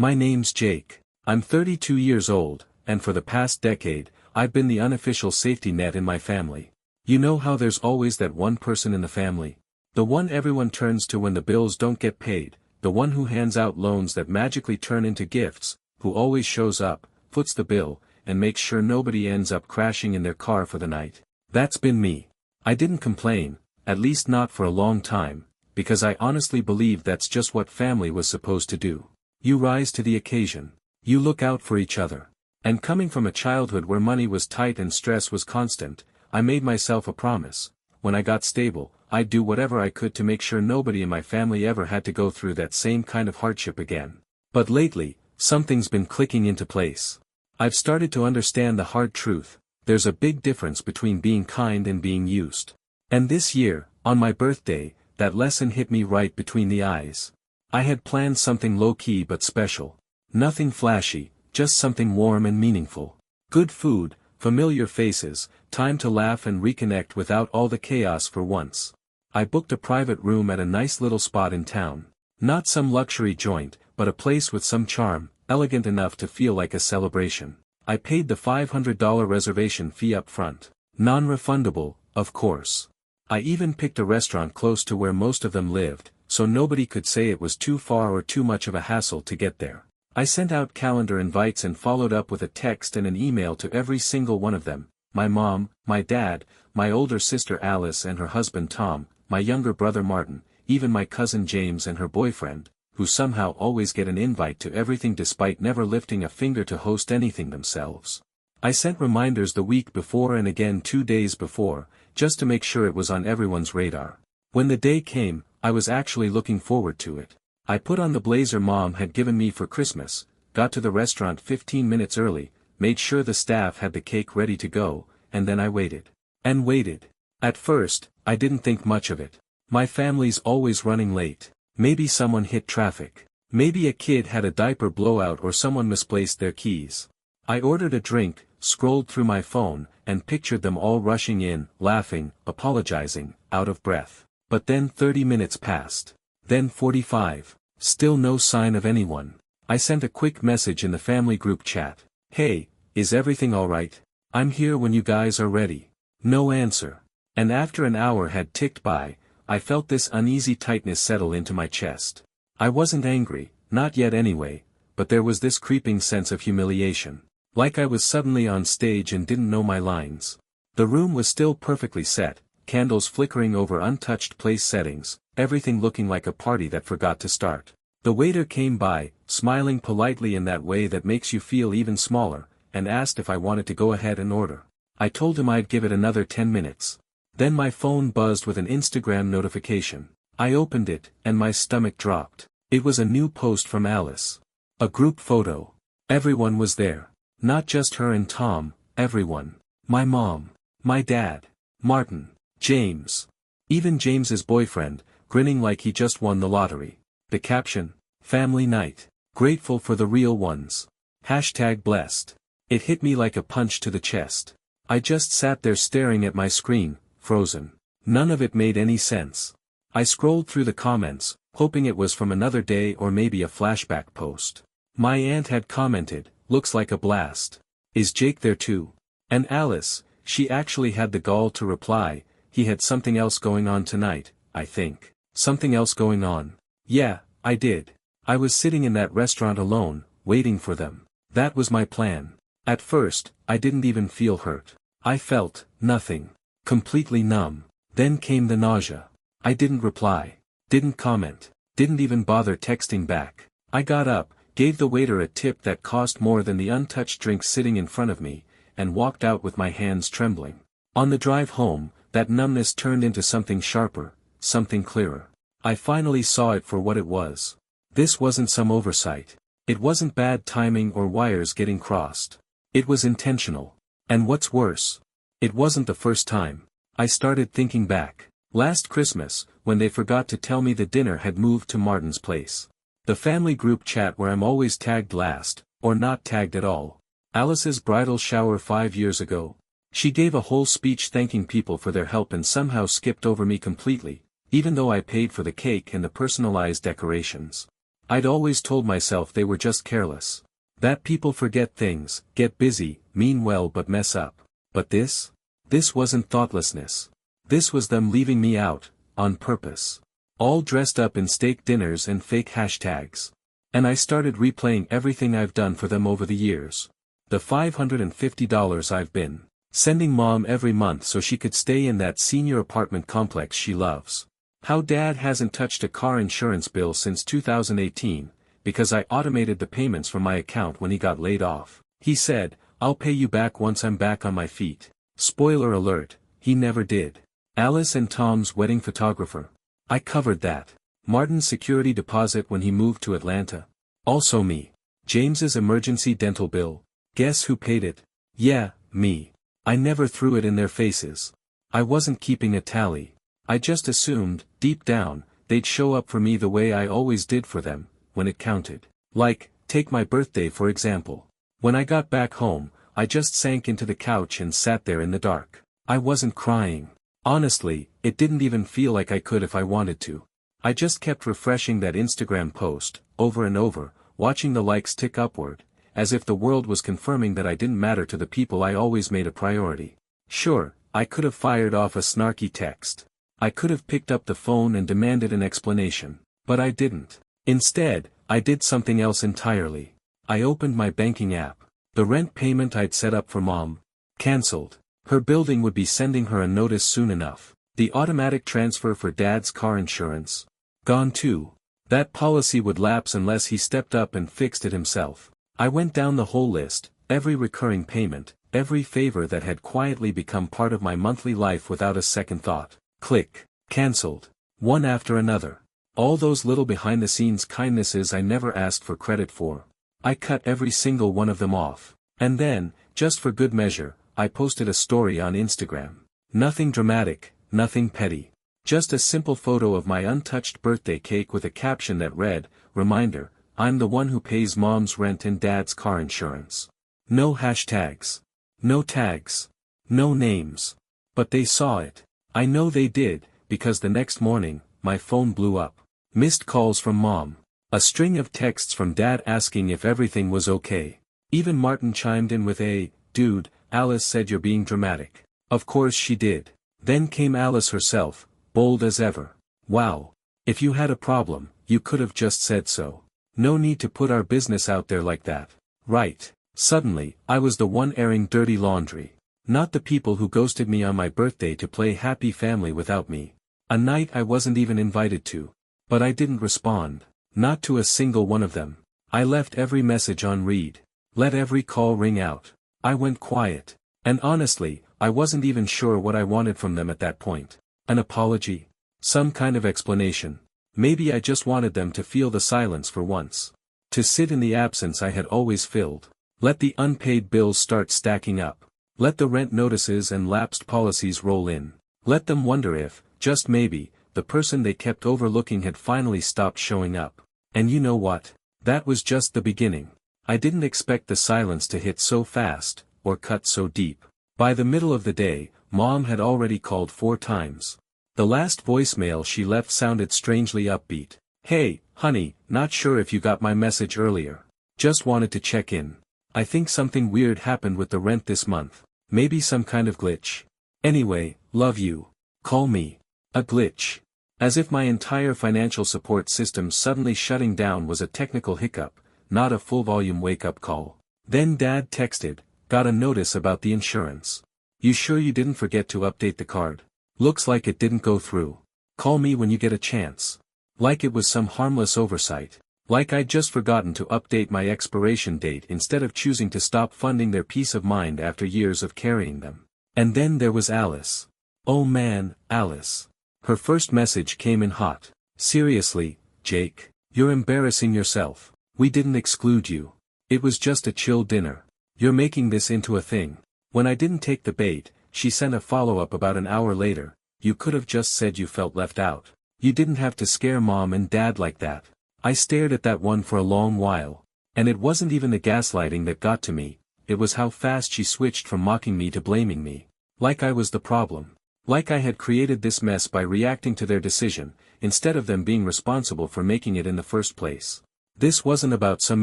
My name's Jake. I'm 32 years old, and for the past decade, I've been the unofficial safety net in my family. You know how there's always that one person in the family? The one everyone turns to when the bills don't get paid, the one who hands out loans that magically turn into gifts, who always shows up, foots the bill, and makes sure nobody ends up crashing in their car for the night. That's been me. I didn't complain, at least not for a long time, because I honestly believed that's just what family was supposed to do. You rise to the occasion. You look out for each other. And coming from a childhood where money was tight and stress was constant, I made myself a promise. When I got stable, I'd do whatever I could to make sure nobody in my family ever had to go through that same kind of hardship again. But lately, something's been clicking into place. I've started to understand the hard truth. There's a big difference between being kind and being used. And this year, on my birthday, that lesson hit me right between the eyes. I had planned something low-key but special. Nothing flashy, just something warm and meaningful. Good food, familiar faces, time to laugh and reconnect without all the chaos for once. I booked a private room at a nice little spot in town. Not some luxury joint, but a place with some charm, elegant enough to feel like a celebration. I paid the $500 reservation fee up front. Non-refundable, of course. I even picked a restaurant close to where most of them lived, so nobody could say it was too far or too much of a hassle to get there. I sent out calendar invites and followed up with a text and an email to every single one of them. My mom, my dad, my older sister Alice and her husband Tom, my younger brother Martin, even my cousin James and her boyfriend, who somehow always get an invite to everything despite never lifting a finger to host anything themselves. I sent reminders the week before and again 2 days before, just to make sure it was on everyone's radar. When the day came, I was actually looking forward to it. I put on the blazer Mom had given me for Christmas, got to the restaurant 15 minutes early, made sure the staff had the cake ready to go, and then I waited. And waited. At first, I didn't think much of it. My family's always running late. Maybe someone hit traffic. Maybe a kid had a diaper blowout or someone misplaced their keys. I ordered a drink, scrolled through my phone, and pictured them all rushing in, laughing, apologizing, out of breath. But then 30 minutes passed. Then 45. Still no sign of anyone. I sent a quick message in the family group chat. Hey, is everything alright? I'm here when you guys are ready. No answer. And after an hour had ticked by, I felt this uneasy tightness settle into my chest. I wasn't angry, not yet anyway, but there was this creeping sense of humiliation. Like I was suddenly on stage and didn't know my lines. The room was still perfectly set, candles flickering over untouched place settings, everything looking like a party that forgot to start. The waiter came by, smiling politely in that way that makes you feel even smaller, and asked if I wanted to go ahead and order. I told him I'd give it another 10 minutes. Then my phone buzzed with an Instagram notification. I opened it, and my stomach dropped. It was a new post from Alice. A group photo. Everyone was there. Not just her and Tom, everyone. My mom. My dad. Martin. James. Even James's boyfriend, grinning like he just won the lottery. The caption, Family Night. Grateful for the real ones. #blessed. It hit me like a punch to the chest. I just sat there staring at my screen, frozen. None of it made any sense. I scrolled through the comments, hoping it was from another day or maybe a flashback post. My aunt had commented, looks like a blast. Is Jake there too? And Alice, she actually had the gall to reply, he had something else going on tonight, I think. Something else going on. Yeah, I did. I was sitting in that restaurant alone, waiting for them. That was my plan. At first, I didn't even feel hurt. I felt nothing. Completely numb. Then came the nausea. I didn't reply. Didn't comment. Didn't even bother texting back. I got up, gave the waiter a tip that cost more than the untouched drink sitting in front of me, and walked out with my hands trembling. On the drive home, that numbness turned into something sharper, something clearer. I finally saw it for what it was. This wasn't some oversight. It wasn't bad timing or wires getting crossed. It was intentional. And what's worse? It wasn't the first time. I started thinking back. Last Christmas, when they forgot to tell me the dinner had moved to Martin's place. The family group chat where I'm always tagged last, or not tagged at all. Alice's bridal shower 5 years ago. She gave a whole speech thanking people for their help and somehow skipped over me completely, even though I paid for the cake and the personalized decorations. I'd always told myself they were just careless. That people forget things, get busy, mean well but mess up. But this? This wasn't thoughtlessness. This was them leaving me out, on purpose. All dressed up in steak dinners and fake hashtags. And I started replaying everything I've done for them over the years. The $550 I've been sending mom every month so she could stay in that senior apartment complex she loves. How dad hasn't touched a car insurance bill since 2018, because I automated the payments from my account when he got laid off. He said, "I'll pay you back once I'm back on my feet." Spoiler alert, he never did. Alice and Tom's wedding photographer. I covered that. Martin's security deposit when he moved to Atlanta. Also me. James's emergency dental bill. Guess who paid it? Yeah, me. I never threw it in their faces. I wasn't keeping a tally. I just assumed, deep down, they'd show up for me the way I always did for them, when it counted. Like, take my birthday for example. When I got back home, I just sank into the couch and sat there in the dark. I wasn't crying. Honestly, it didn't even feel like I could if I wanted to. I just kept refreshing that Instagram post, over and over, watching the likes tick upward, as if the world was confirming that I didn't matter to the people I always made a priority. Sure, I could have fired off a snarky text. I could have picked up the phone and demanded an explanation, but I didn't. Instead, I did something else entirely. I opened my banking app. The rent payment I'd set up for mom. Cancelled. Her building would be sending her a notice soon enough. The automatic transfer for dad's car insurance. Gone too. That policy would lapse unless he stepped up and fixed it himself. I went down the whole list, every recurring payment, every favor that had quietly become part of my monthly life without a second thought. Click. Cancelled. One after another. All those little behind-the-scenes kindnesses I never asked for credit for. I cut every single one of them off. And then, just for good measure, I posted a story on Instagram. Nothing dramatic, nothing petty. Just a simple photo of my untouched birthday cake with a caption that read, "Reminder, I'm the one who pays mom's rent and dad's car insurance." No hashtags. No tags. No names. But they saw it. I know they did, because the next morning, my phone blew up. Missed calls from mom. A string of texts from dad asking if everything was okay. Even Martin chimed in with a, "Dude, Alice said you're being dramatic." Of course she did. Then came Alice herself, bold as ever. "Wow. If you had a problem, you could have just said so. No need to put our business out there like that." Right. Suddenly, I was the one airing dirty laundry. Not the people who ghosted me on my birthday to play happy family without me. A night I wasn't even invited to. But I didn't respond. Not to a single one of them. I left every message on read. Let every call ring out. I went quiet. And honestly, I wasn't even sure what I wanted from them at that point. An apology? Some kind of explanation. Maybe I just wanted them to feel the silence for once. To sit in the absence I had always filled. Let the unpaid bills start stacking up. Let the rent notices and lapsed policies roll in. Let them wonder if, just maybe, the person they kept overlooking had finally stopped showing up. And you know what? That was just the beginning. I didn't expect the silence to hit so fast, or cut so deep. By the middle of the day, mom had already called 4 times. The last voicemail she left sounded strangely upbeat. "Hey, honey, not sure if you got my message earlier. Just wanted to check in. I think something weird happened with the rent this month. Maybe some kind of glitch. Anyway, love you. Call me." A glitch. As if my entire financial support system suddenly shutting down was a technical hiccup, not a full-volume wake-up call. Then dad texted, "Got a notice about the insurance. You sure you didn't forget to update the card? Looks like it didn't go through. Call me when you get a chance." Like it was some harmless oversight. Like I'd just forgotten to update my expiration date instead of choosing to stop funding their peace of mind after years of carrying them. And then there was Alice. Oh man, Alice. Her first message came in hot. "Seriously, Jake, you're embarrassing yourself. We didn't exclude you. It was just a chill dinner. You're making this into a thing." When I didn't take the bait, she sent a follow-up about an hour later. "You could have just said you felt left out. You didn't have to scare mom and dad like that." I stared at that one for a long while. And it wasn't even the gaslighting that got to me, it was how fast she switched from mocking me to blaming me. Like I was the problem. Like I had created this mess by reacting to their decision, instead of them being responsible for making it in the first place. This wasn't about some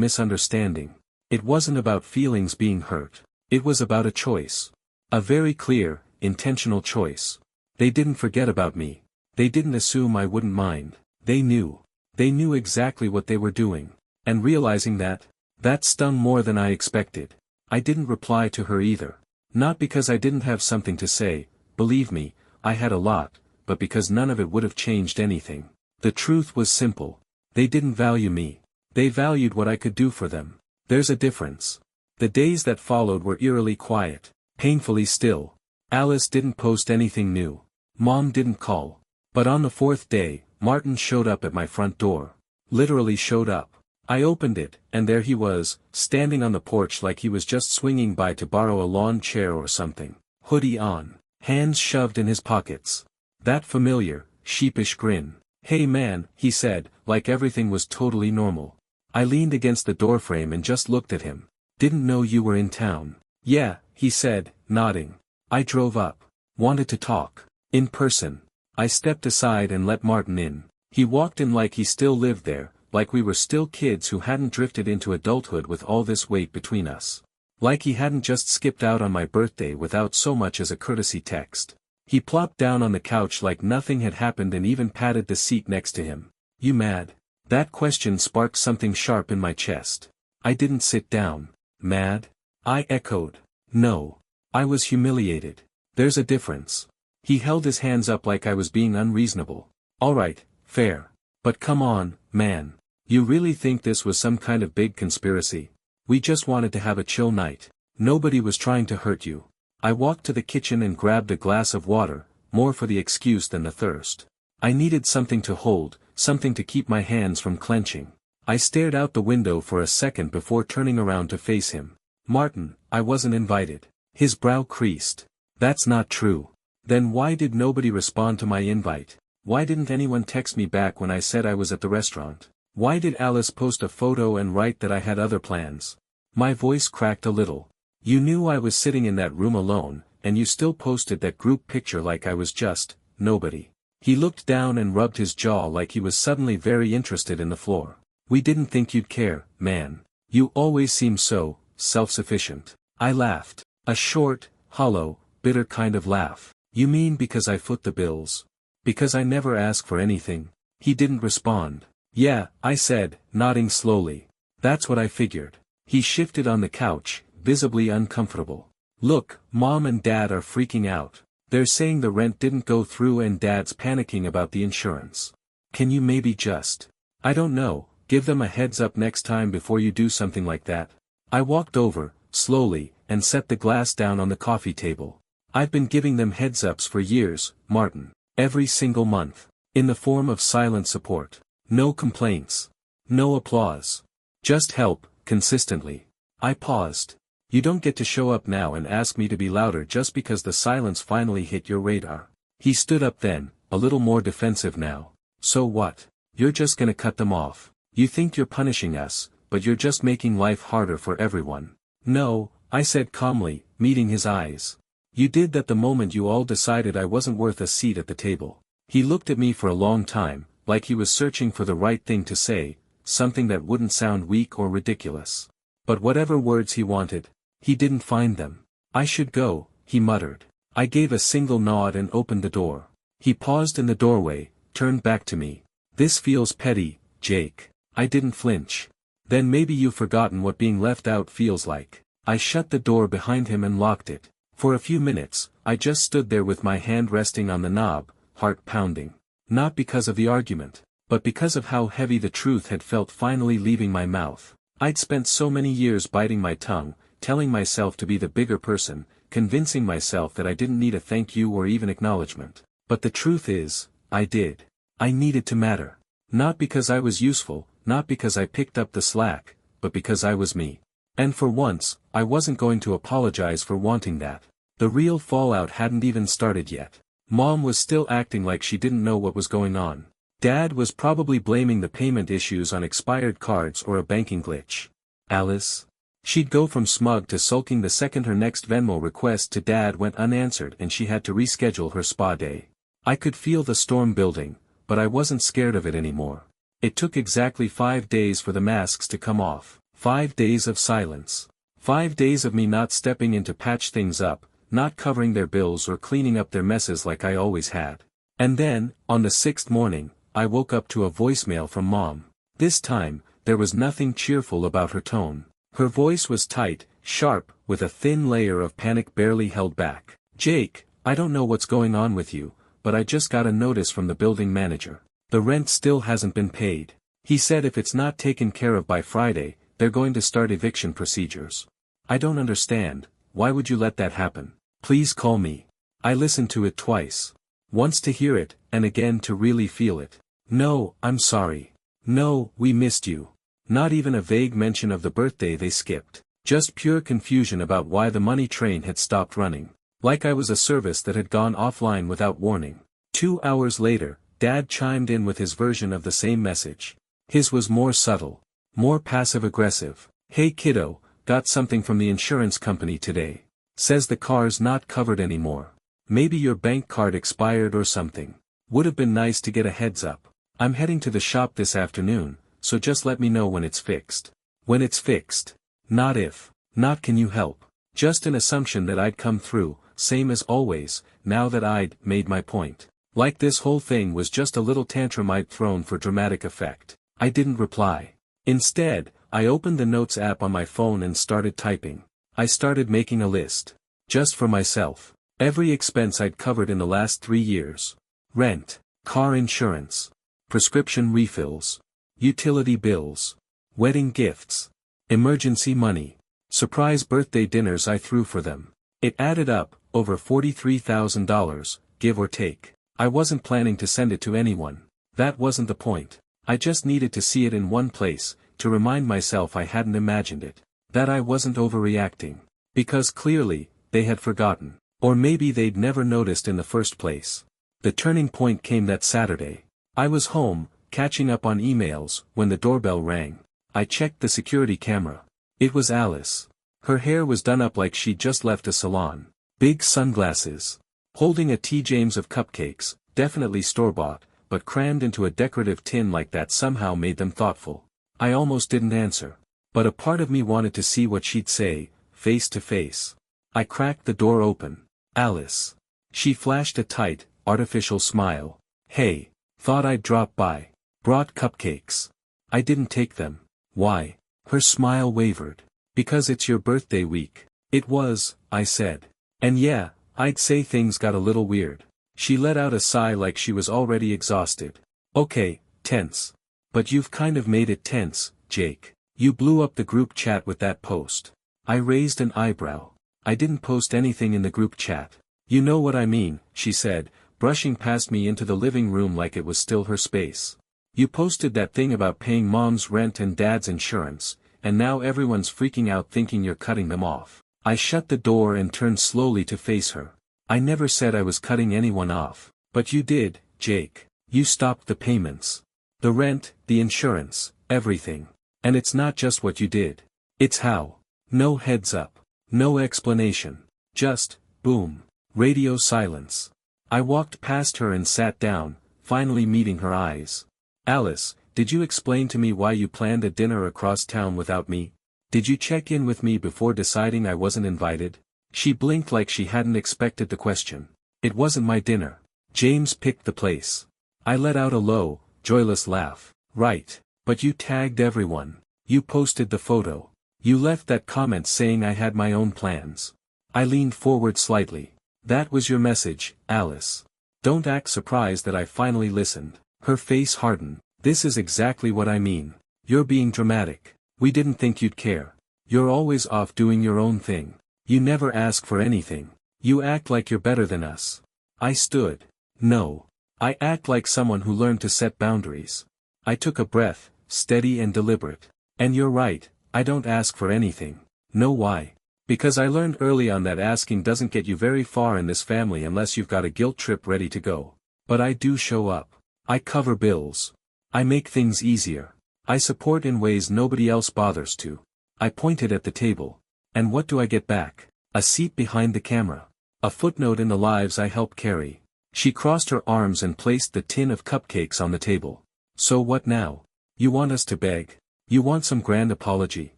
misunderstanding. It wasn't about feelings being hurt. It was about a choice. A very clear, intentional choice. They didn't forget about me. They didn't assume I wouldn't mind. They knew. They knew exactly what they were doing. And realizing that stung more than I expected. I didn't reply to her either. Not because I didn't have something to say, believe me, I had a lot, but because none of it would have changed anything. The truth was simple. They didn't value me. They valued what I could do for them. There's a difference. The days that followed were eerily quiet, painfully still. Alice didn't post anything new. Mom didn't call. But on the fourth day, Martin showed up at my front door. Literally showed up. I opened it, and there he was, standing on the porch like he was just swinging by to borrow a lawn chair or something. Hoodie on. Hands shoved in his pockets. That familiar, sheepish grin. "Hey man," he said, like everything was totally normal. I leaned against the doorframe and just looked at him. "Didn't know you were in town." "Yeah," he said, nodding. "I drove up. Wanted to talk. In person." I stepped aside and let Martin in. He walked in like he still lived there, like we were still kids who hadn't drifted into adulthood with all this weight between us. Like he hadn't just skipped out on my birthday without so much as a courtesy text. He plopped down on the couch like nothing had happened and even patted the seat next to him. "You mad?" That question sparked something sharp in my chest. I didn't sit down. "Mad?" I echoed. "No. I was humiliated. There's a difference." He held his hands up like I was being unreasonable. "All right, fair. But come on, man. You really think this was some kind of big conspiracy? We just wanted to have a chill night. Nobody was trying to hurt you." I walked to the kitchen and grabbed a glass of water, more for the excuse than the thirst. I needed something to hold, something to keep my hands from clenching. I stared out the window for a second before turning around to face him. "Martin, I wasn't invited." His brow creased. "That's not true. Then why did nobody respond to my invite? Why didn't anyone text me back when I said I was at the restaurant? Why did Alice post a photo and write that I had other plans?" My voice cracked a little. "You knew I was sitting in that room alone, and you still posted that group picture like I was just nobody." He looked down and rubbed his jaw like he was suddenly very interested in the floor. "We didn't think you'd care, man. You always seem so self-sufficient." I laughed. A short, hollow, bitter kind of laugh. "You mean because I foot the bills? Because I never ask for anything?" He didn't respond. "Yeah," I said, nodding slowly. "That's what I figured." He shifted on the couch, visibly uncomfortable. "Look, Mom and Dad are freaking out. They're saying the rent didn't go through and Dad's panicking about the insurance. Can you maybe just, I don't know, give them a heads up next time before you do something like that?" I walked over, slowly, and set the glass down on the coffee table. "I've been giving them heads ups for years, Martin. Every single month. In the form of silent support. No complaints. No applause. Just help, consistently." I paused. "You don't get to show up now and ask me to be louder just because the silence finally hit your radar." He stood up then, a little more defensive now. "So what? You're just gonna cut them off. You think you're punishing us, but you're just making life harder for everyone." "No," I said calmly, meeting his eyes. "You did that the moment you all decided I wasn't worth a seat at the table." He looked at me for a long time, like he was searching for the right thing to say, something that wouldn't sound weak or ridiculous. But whatever words he wanted, he didn't find them. "I should go," he muttered. I gave a single nod and opened the door. He paused in the doorway, turned back to me. "This feels petty, Jake." I didn't flinch. "Then maybe you've forgotten what being left out feels like." I shut the door behind him and locked it. For a few minutes, I just stood there with my hand resting on the knob, heart pounding. Not because of the argument, but because of how heavy the truth had felt finally leaving my mouth. I'd spent so many years biting my tongue, telling myself to be the bigger person, convincing myself that I didn't need a thank you or even acknowledgement. But the truth is, I did. I needed to matter. Not because I was useful, not because I picked up the slack, but because I was me. And for once, I wasn't going to apologize for wanting that. The real fallout hadn't even started yet. Mom was still acting like she didn't know what was going on. Dad was probably blaming the payment issues on expired cards or a banking glitch. Alice? She'd go from smug to sulking the second her next Venmo request to Dad went unanswered and she had to reschedule her spa day. I could feel the storm building, but I wasn't scared of it anymore. It took exactly 5 days for the masks to come off. 5 days of silence. 5 days of me not stepping in to patch things up, not covering their bills or cleaning up their messes like I always had. And then, on the 6th morning, I woke up to a voicemail from Mom. This time, there was nothing cheerful about her tone. Her voice was tight, sharp, with a thin layer of panic barely held back. "Jake, I don't know what's going on with you, but I just got a notice from the building manager. The rent still hasn't been paid. He said if it's not taken care of by Friday, they're going to start eviction procedures. I don't understand, why would you let that happen? Please call me." I listened to it twice. Once to hear it, and again to really feel it. "No, I'm sorry. No, we missed you." Not even a vague mention of the birthday they skipped. Just pure confusion about why the money train had stopped running. Like I was a service that had gone offline without warning. 2 hours later, Dad chimed in with his version of the same message. His was more subtle. More passive-aggressive. "Hey kiddo, got something from the insurance company today. Says the car's not covered anymore. Maybe your bank card expired or something. Would have been nice to get a heads up. I'm heading to the shop this afternoon, so just let me know when it's fixed." When it's fixed. Not if. Not can you help. Just an assumption that I'd come through, same as always, now that I'd made my point. Like this whole thing was just a little tantrum I'd thrown for dramatic effect. I didn't reply. Instead, I opened the Notes app on my phone and started typing. I started making a list. Just for myself. Every expense I'd covered in the last 3 years. Rent. Car insurance. Prescription refills. Utility bills. Wedding gifts. Emergency money. Surprise birthday dinners I threw for them. It added up, over $43,000, give or take. I wasn't planning to send it to anyone. That wasn't the point. I just needed to see it in one place, to remind myself I hadn't imagined it. That I wasn't overreacting. Because clearly, they had forgotten. Or maybe they'd never noticed in the first place. The turning point came that Saturday. I was home, catching up on emails, when the doorbell rang. I checked the security camera. It was Alice. Her hair was done up like she'd just left a salon. Big sunglasses. Holding a T. James of cupcakes, definitely store-bought, but crammed into a decorative tin like that somehow made them thoughtful. I almost didn't answer. But a part of me wanted to see what she'd say, face to face. I cracked the door open. "Alice." She flashed a tight, artificial smile. "Hey. Thought I'd drop by. Brought cupcakes." I didn't take them. "Why?" Her smile wavered. "Because it's your birthday week." "It was," I said. And yeah, I'd say things got a little weird. She let out a sigh like she was already exhausted. "Okay, tense. But you've kind of made it tense, Jake. You blew up the group chat with that post." I raised an eyebrow. "I didn't post anything in the group chat." "You know what I mean," she said, brushing past me into the living room like it was still her space. "You posted that thing about paying Mom's rent and Dad's insurance, and now everyone's freaking out thinking you're cutting them off." I shut the door and turned slowly to face her. "I never said I was cutting anyone off. But you did, Jake. You stopped the payments. The rent, the insurance, everything. And it's not just what you did. It's how. No heads up. No explanation. Just, boom. Radio silence." I walked past her and sat down, finally meeting her eyes. "Alice, did you explain to me why you planned a dinner across town without me? Did you check in with me before deciding I wasn't invited?" She blinked like she hadn't expected the question. "It wasn't my dinner. James picked the place." I let out a low, joyless laugh. "Right. But you tagged everyone. You posted the photo. You left that comment saying I had my own plans." I leaned forward slightly. "That was your message, Alice. Don't act surprised that I finally listened." Her face hardened. "This is exactly what I mean. You're being dramatic. We didn't think you'd care. You're always off doing your own thing. You never ask for anything. You act like you're better than us." I stood. "No. I act like someone who learned to set boundaries." I took a breath, steady and deliberate. "And you're right, I don't ask for anything. Know why? Because I learned early on that asking doesn't get you very far in this family unless you've got a guilt trip ready to go. But I do show up. I cover bills. I make things easier. I support in ways nobody else bothers to." I pointed at the table. "And what do I get back? A seat behind the camera. A footnote in the lives I help carry." She crossed her arms and placed the tin of cupcakes on the table. "So what now? You want us to beg? You want some grand apology?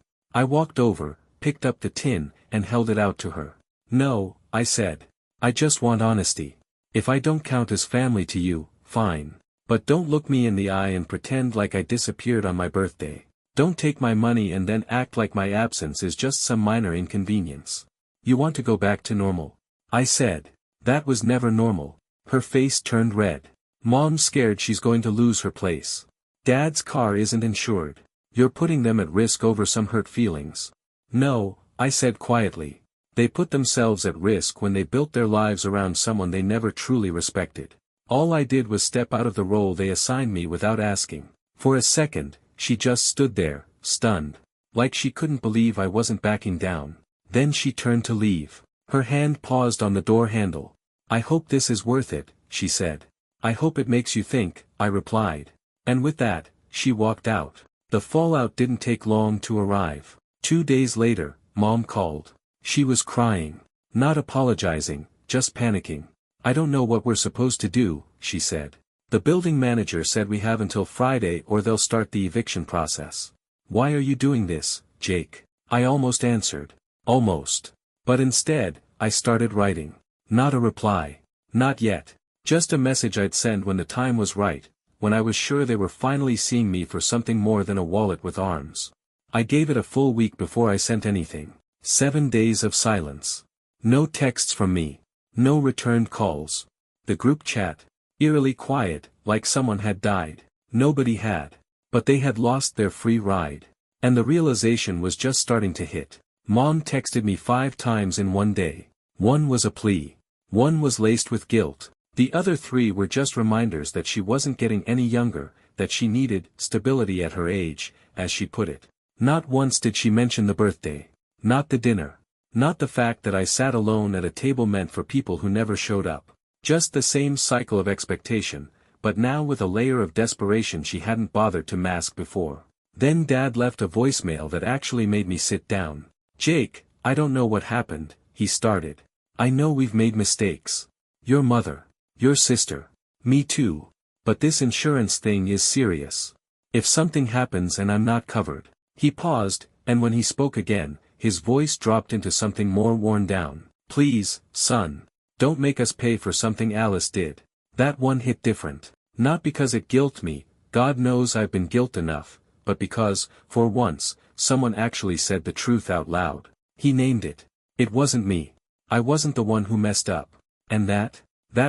I walked over, picked up the tin, and held it out to her. No, I said. I just want honesty. If I don't count as family to you, fine. But don't look me in the eye and pretend like I disappeared on my birthday. Don't take my money and then act like my absence is just some minor inconvenience. You want to go back to normal? I said. That was never normal. Her face turned red. Mom's scared she's going to lose her place. Dad's car isn't insured. You're putting them at risk over some hurt feelings. No, I said quietly. They put themselves at risk when they built their lives around someone they never truly respected. All I did was step out of the role they assigned me without asking. For a second, she just stood there, stunned. Like she couldn't believe I wasn't backing down. Then she turned to leave. Her hand paused on the door handle. I hope this is worth it, she said. I hope it makes you think, I replied. And with that, she walked out. The fallout didn't take long to arrive. 2 days later, Mom called. She was crying. Not apologizing, just panicking. I don't know what we're supposed to do, she said. The building manager said we have until Friday or they'll start the eviction process. Why are you doing this, Jake? I almost answered. Almost. But instead, I started writing. Not a reply. Not yet. Just a message I'd send when the time was right, when I was sure they were finally seeing me for something more than a wallet with arms. I gave it a full week before I sent anything. 7 days of silence. No texts from me. No returned calls. The group chat. Eerily quiet, like someone had died. Nobody had. But they had lost their free ride. And the realization was just starting to hit. Mom texted me 5 times in one day. One was a plea. One was laced with guilt. The other 3 were just reminders that she wasn't getting any younger, that she needed stability at her age, as she put it. Not once did she mention the birthday. Not the dinner. Not the fact that I sat alone at a table meant for people who never showed up. Just the same cycle of expectation, but now with a layer of desperation she hadn't bothered to mask before. Then Dad left a voicemail that actually made me sit down. Jake, I don't know what happened, he started. I know we've made mistakes. Your mother. Your sister. Me too. But this insurance thing is serious. If something happens and I'm not covered. He paused, and when he spoke again, his voice dropped into something more worn down. Please, son. Don't make us pay for something Alice did. That one hit different. Not because it guilt me, God knows I've been guilt enough, but because, for once, someone actually said the truth out loud. He named it. It wasn't me. I wasn't the one who messed up. And that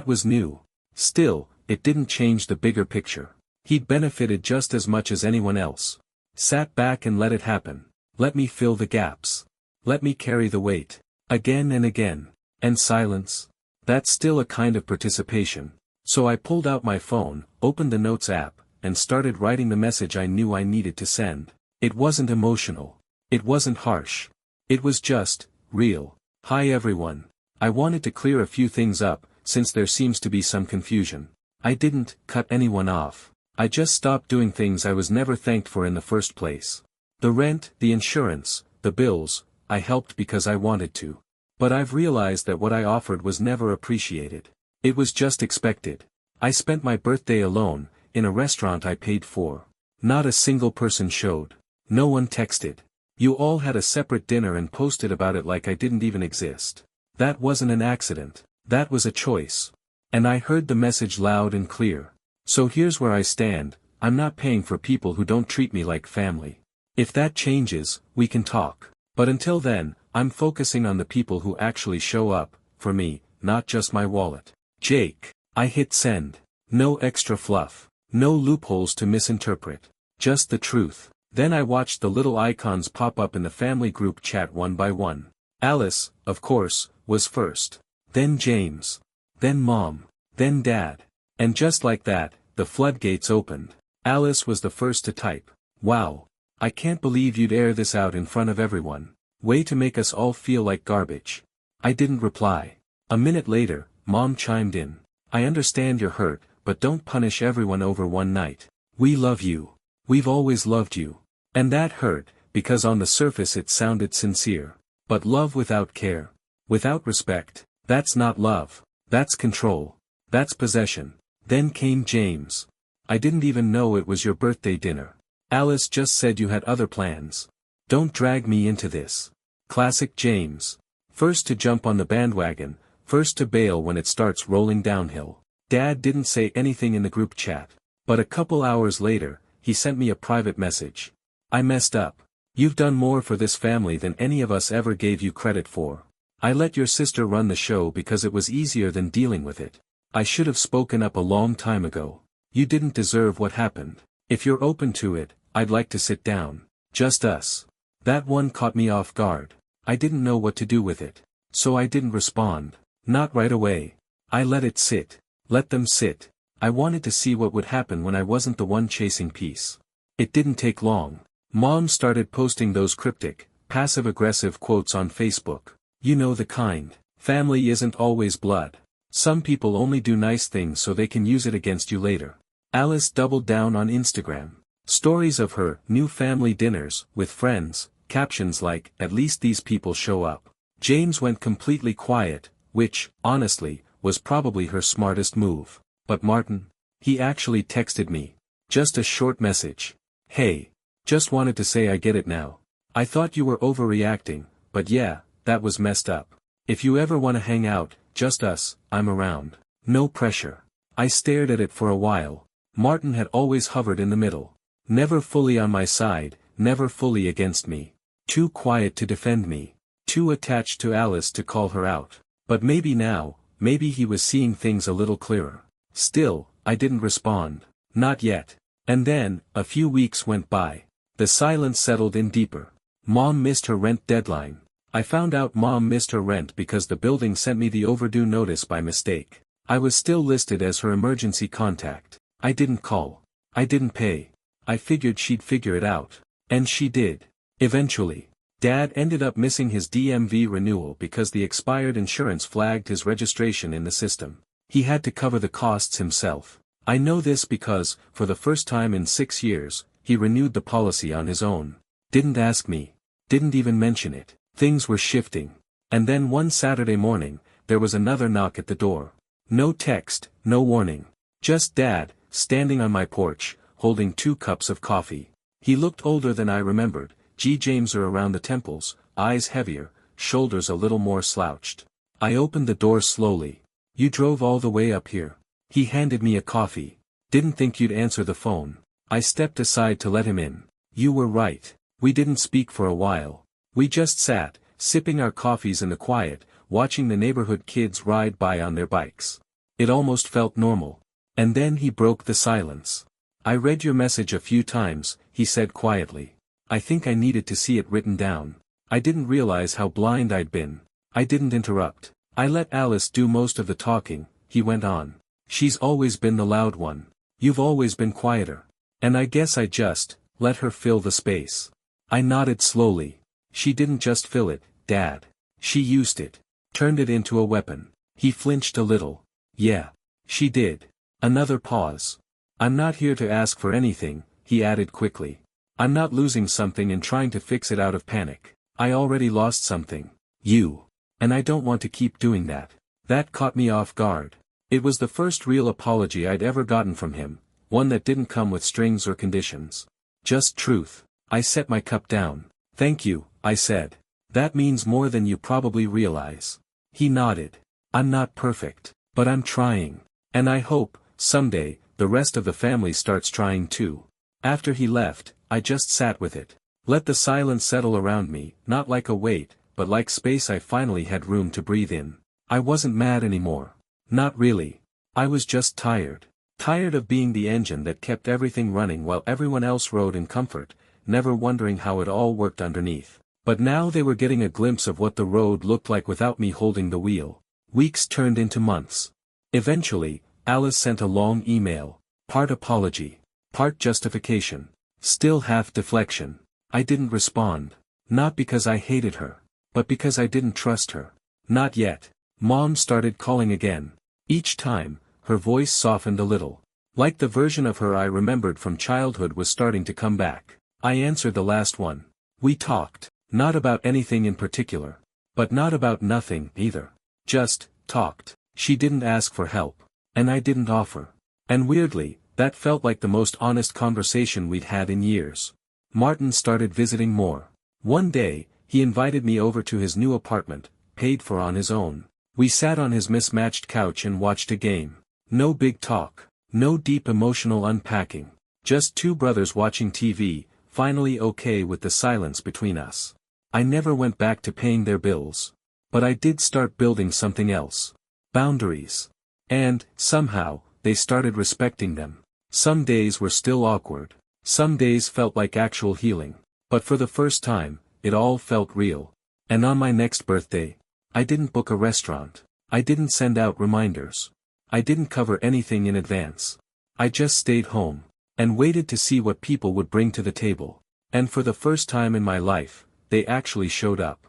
was new. Still, it didn't change the bigger picture. He'd benefited just as much as anyone else. Sat back and let it happen. Let me fill the gaps. Let me carry the weight. Again and again. And silence. That's still a kind of participation. So I pulled out my phone, opened the Notes app, and started writing the message I knew I needed to send. It wasn't emotional. It wasn't harsh. It was just, real. Hi everyone. I wanted to clear a few things up, since there seems to be some confusion. I didn't cut anyone off. I just stopped doing things I was never thanked for in the first place. The rent, the insurance, the bills, I helped because I wanted to. But I've realized that what I offered was never appreciated. It was just expected. I spent my birthday alone, in a restaurant I paid for. Not a single person showed. No one texted. You all had a separate dinner and posted about it like I didn't even exist. That wasn't an accident. That was a choice. And I heard the message loud and clear. So here's where I stand, I'm not paying for people who don't treat me like family. If that changes, we can talk. But until then, I'm focusing on the people who actually show up, for me, not just my wallet. Jake. I hit send. No extra fluff. No loopholes to misinterpret. Just the truth. Then I watched the little icons pop up in the family group chat one by one. Alice, of course, was first. Then James. Then Mom. Then Dad. And just like that, the floodgates opened. Alice was the first to type. Wow. I can't believe you'd air this out in front of everyone. Way to make us all feel like garbage. I didn't reply. A minute later, Mom chimed in. I understand you're hurt, but don't punish everyone over one night. We love you. We've always loved you. And that hurt, because on the surface it sounded sincere. But love without care. Without respect. That's not love. That's control. That's possession. Then came James. I didn't even know it was your birthday dinner. Alice just said you had other plans. Don't drag me into this. Classic James. First to jump on the bandwagon, first to bail when it starts rolling downhill. Dad didn't say anything in the group chat. But a couple hours later, he sent me a private message. I messed up. You've done more for this family than any of us ever gave you credit for. I let your sister run the show because it was easier than dealing with it. I should have spoken up a long time ago. You didn't deserve what happened. If you're open to it, I'd like to sit down. Just us. That one caught me off guard. I didn't know what to do with it. So I didn't respond. Not right away. I let it sit. Let them sit. I wanted to see what would happen when I wasn't the one chasing peace. It didn't take long. Mom started posting those cryptic, passive-aggressive quotes on Facebook. You know the kind. Family isn't always blood. Some people only do nice things so they can use it against you later. Alice doubled down on Instagram. Stories of her new family dinners with friends, captions like, "At least these people show up." James went completely quiet, which, honestly, was probably her smartest move. But Martin? He actually texted me. Just a short message. "Hey. Just wanted to say I get it now. I thought you were overreacting, but yeah, that was messed up. If you ever want to hang out, just us, I'm around. No pressure." I stared at it for a while. Martin had always hovered in the middle. Never fully on my side, never fully against me. Too quiet to defend me. Too attached to Alice to call her out. But maybe now, maybe he was seeing things a little clearer. Still, I didn't respond. Not yet. And then, a few weeks went by. The silence settled in deeper. Mom missed her rent deadline. I found out Mom missed her rent because the building sent me the overdue notice by mistake. I was still listed as her emergency contact. I didn't call. I didn't pay. I figured she'd figure it out. And she did. Eventually. Dad ended up missing his DMV renewal because the expired insurance flagged his registration in the system. He had to cover the costs himself. I know this because, for the first time in 6 years, he renewed the policy on his own. Didn't ask me. Didn't even mention it. Things were shifting. And then one Saturday morning, there was another knock at the door. No text, no warning. Just Dad, standing on my porch, holding 2 cups of coffee. He looked older than I remembered, Jameser around the temples, eyes heavier, shoulders a little more slouched. I opened the door slowly. "You drove all the way up here." He handed me a coffee. "Didn't think you'd answer the phone." I stepped aside to let him in. "You were right. We didn't speak for a while. We just sat, sipping our coffees in the quiet, watching the neighborhood kids ride by on their bikes. It almost felt normal. And then he broke the silence. "I read your message a few times," he said quietly. "I think I needed to see it written down. I didn't realize how blind I'd been." I didn't interrupt. "I let Alice do most of the talking," he went on. "She's always been the loud one. You've always been quieter. And I guess I just let her fill the space." I nodded slowly. "She didn't just fill it, Dad. She used it. Turned it into a weapon." He flinched a little. "Yeah. She did." Another pause. "I'm not here to ask for anything," he added quickly. "I'm not losing something and trying to fix it out of panic. I already lost something. You. And I don't want to keep doing that." That caught me off guard. It was the first real apology I'd ever gotten from him, one that didn't come with strings or conditions. Just truth. I set my cup down. "Thank you," I said. "That means more than you probably realize." He nodded. "I'm not perfect, but I'm trying. And I hope, someday, the rest of the family starts trying too." After he left, I just sat with it. Let the silence settle around me, not like a weight, but like space I finally had room to breathe in. I wasn't mad anymore. Not really. I was just tired. Tired of being the engine that kept everything running while everyone else rode in comfort, never wondering how it all worked underneath. But now they were getting a glimpse of what the road looked like without me holding the wheel. Weeks turned into months. Eventually, Alice sent a long email. Part apology. Part justification. Still half deflection. I didn't respond. Not because I hated her. But because I didn't trust her. Not yet. Mom started calling again. Each time, her voice softened a little. Like the version of her I remembered from childhood was starting to come back. I answered the last one. We talked. Not about anything in particular. But not about nothing, either. Just talked. She didn't ask for help. And I didn't offer. And weirdly, That felt like the most honest conversation we'd had in years. Martin started visiting more. One day, he invited me over to his new apartment, paid for on his own. We sat on his mismatched couch and watched a game. No big talk. No deep emotional unpacking. Just two brothers watching TV, finally okay with the silence between us. I never went back to paying their bills. But I did start building something else. Boundaries. And, somehow, they started respecting them. Some days were still awkward. Some days felt like actual healing. But for the first time, it all felt real. And on my next birthday, I didn't book a restaurant. I didn't send out reminders. I didn't cover anything in advance. I just stayed home. And waited to see what people would bring to the table. And for the first time in my life, they actually showed up.